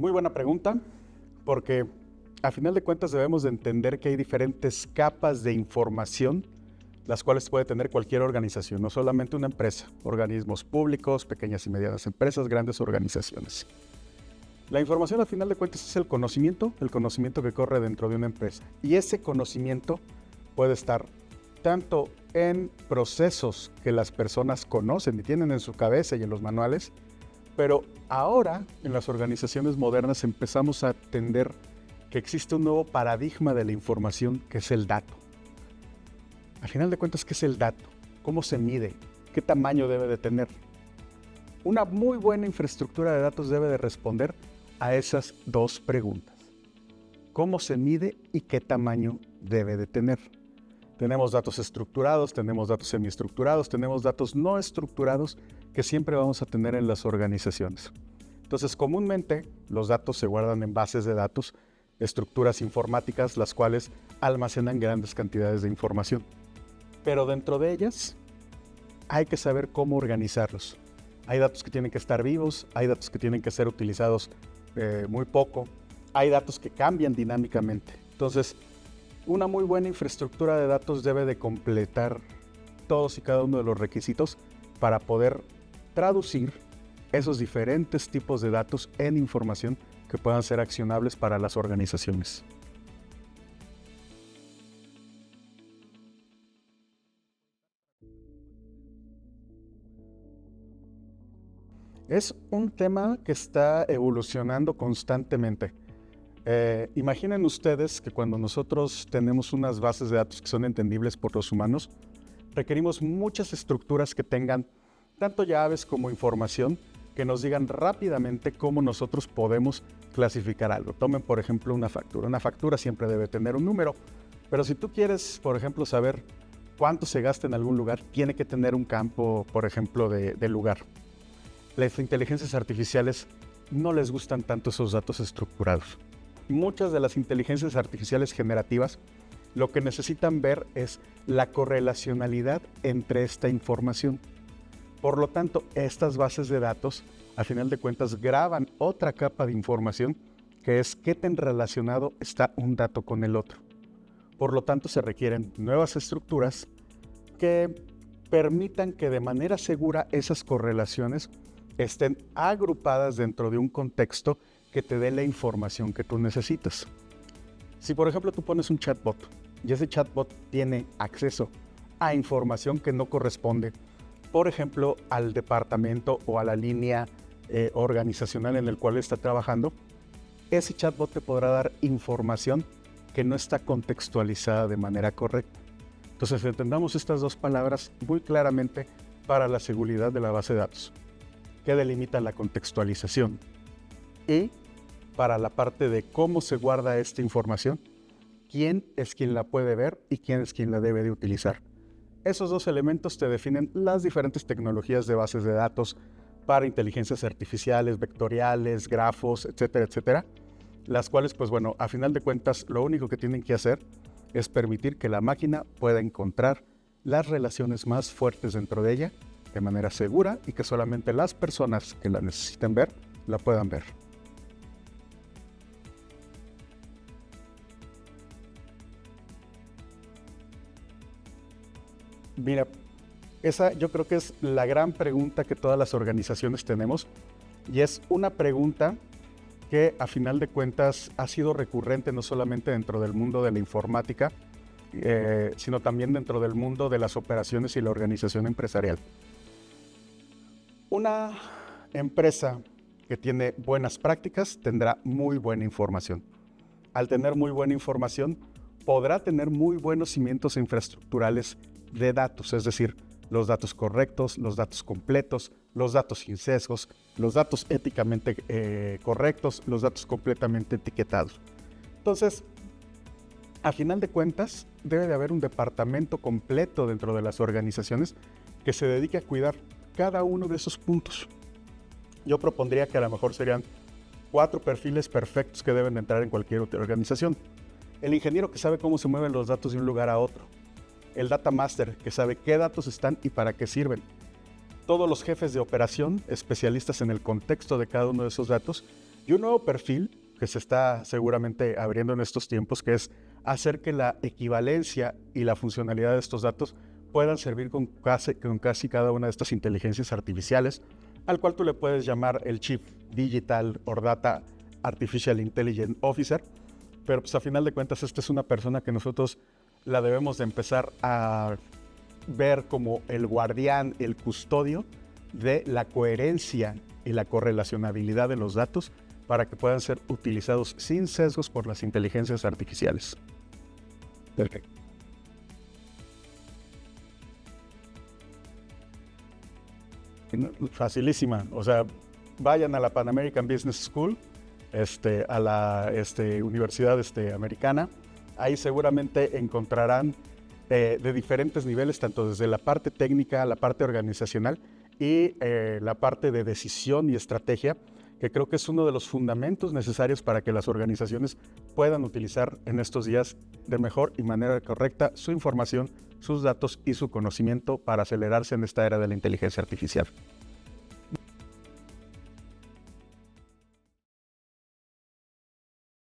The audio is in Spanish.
Muy buena pregunta, porque a final de cuentas debemos de entender que hay diferentes capas de información las cuales puede tener cualquier organización, no solamente una empresa, organismos públicos, pequeñas y medianas empresas, grandes organizaciones. La información a final de cuentas es el conocimiento que corre dentro de una empresa. Y ese conocimiento puede estar tanto en procesos que las personas conocen y tienen en su cabeza y en los manuales, pero ahora en las organizaciones modernas empezamos a entender que existe un nuevo paradigma de la información que es el dato. Al final de cuentas, ¿qué es el dato? ¿Cómo se mide? ¿Qué tamaño debe de tener? Una muy buena infraestructura de datos debe de responder a esas dos preguntas. ¿Cómo se mide y qué tamaño debe de tener? Tenemos datos estructurados, tenemos datos semiestructurados, tenemos datos no estructurados que siempre vamos a tener en las organizaciones. Entonces, comúnmente los datos se guardan en bases de datos, estructuras informáticas, las cuales almacenan grandes cantidades de información. Pero dentro de ellas hay que saber cómo organizarlos. Hay datos que tienen que estar vivos, hay datos que tienen que ser utilizados muy poco, hay datos que cambian dinámicamente. Entonces, una muy buena infraestructura de datos debe de completar todos y cada uno de los requisitos para poder traducir esos diferentes tipos de datos en información que puedan ser accionables para las organizaciones. Es un tema que está evolucionando constantemente. Imaginen ustedes que cuando nosotros tenemos unas bases de datos que son entendibles por los humanos, requerimos muchas estructuras que tengan tanto llaves como información que nos digan rápidamente cómo nosotros podemos clasificar algo. Tomen, por ejemplo, una factura. Una factura siempre debe tener un número, pero si tú quieres, por ejemplo, saber cuánto se gasta en algún lugar, tiene que tener un campo, por ejemplo, de lugar. Las inteligencias artificiales no les gustan tanto esos datos estructurados. Muchas de las inteligencias artificiales generativas lo que necesitan ver es la correlacionalidad entre esta información. Por lo tanto, estas bases de datos, a final de cuentas, graban otra capa de información que es qué tan relacionado está un dato con el otro. Por lo tanto, se requieren nuevas estructuras que permitan que de manera segura esas correlaciones estén agrupadas dentro de un contexto que te dé la información que tú necesitas. Si por ejemplo tú pones un chatbot y ese chatbot tiene acceso a información que no corresponde, por ejemplo, al departamento o a la línea organizacional en el cual está trabajando, ese chatbot te podrá dar información que no está contextualizada de manera correcta. Entonces entendamos estas dos palabras muy claramente para la seguridad de la base de datos, que delimita la contextualización, y para la parte de cómo se guarda esta información, quién es quien la puede ver y quién es quien la debe de utilizar. Esos dos elementos te definen las diferentes tecnologías de bases de datos para inteligencias artificiales, vectoriales, grafos, etcétera, etcétera, las cuales, pues bueno, a final de cuentas, lo único que tienen que hacer es permitir que la máquina pueda encontrar las relaciones más fuertes dentro de ella de manera segura y que solamente las personas que la necesiten ver, la puedan ver. Mira, esa yo creo que es la gran pregunta que todas las organizaciones tenemos y es una pregunta que a final de cuentas ha sido recurrente no solamente dentro del mundo de la informática, sino también dentro del mundo de las operaciones y la organización empresarial. Una empresa que tiene buenas prácticas tendrá muy buena información. Al tener muy buena información, podrá tener muy buenos cimientos infraestructurales de datos, es decir, los datos correctos, los datos completos, los datos sin sesgos, los datos éticamente correctos, los datos completamente etiquetados. Entonces, a final de cuentas, debe de haber un departamento completo dentro de las organizaciones que se dedique a cuidar cada uno de esos puntos. Yo propondría que a lo mejor serían 4 perfiles perfectos que deben de entrar en cualquier otra organización. El ingeniero que sabe cómo se mueven los datos de un lugar a otro. El data master que sabe qué datos están y para qué sirven. Todos los jefes de operación, especialistas en el contexto de cada uno de esos datos. y un nuevo perfil que se está seguramente abriendo en estos tiempos, que es hacer que la equivalencia y la funcionalidad de estos datos puedan servir con casi cada una de estas inteligencias artificiales, al cual tú le puedes llamar el Chief Digital or Data Artificial Intelligence Officer, pero pues a final de cuentas esta es una persona que nosotros la debemos de empezar a ver como el guardián, el custodio de la coherencia y la correlacionabilidad de los datos para que puedan ser utilizados sin sesgos por las inteligencias artificiales. Perfecto. Facilísima, o sea, vayan a la Pan American Business School, a la universidad americana, ahí seguramente encontrarán de diferentes niveles, tanto desde la parte técnica, la parte organizacional y la parte de decisión y estrategia, que creo que es uno de los fundamentos necesarios para que las organizaciones puedan utilizar en estos días de mejor y manera correcta su información, sus datos y su conocimiento para acelerarse en esta era de la inteligencia artificial.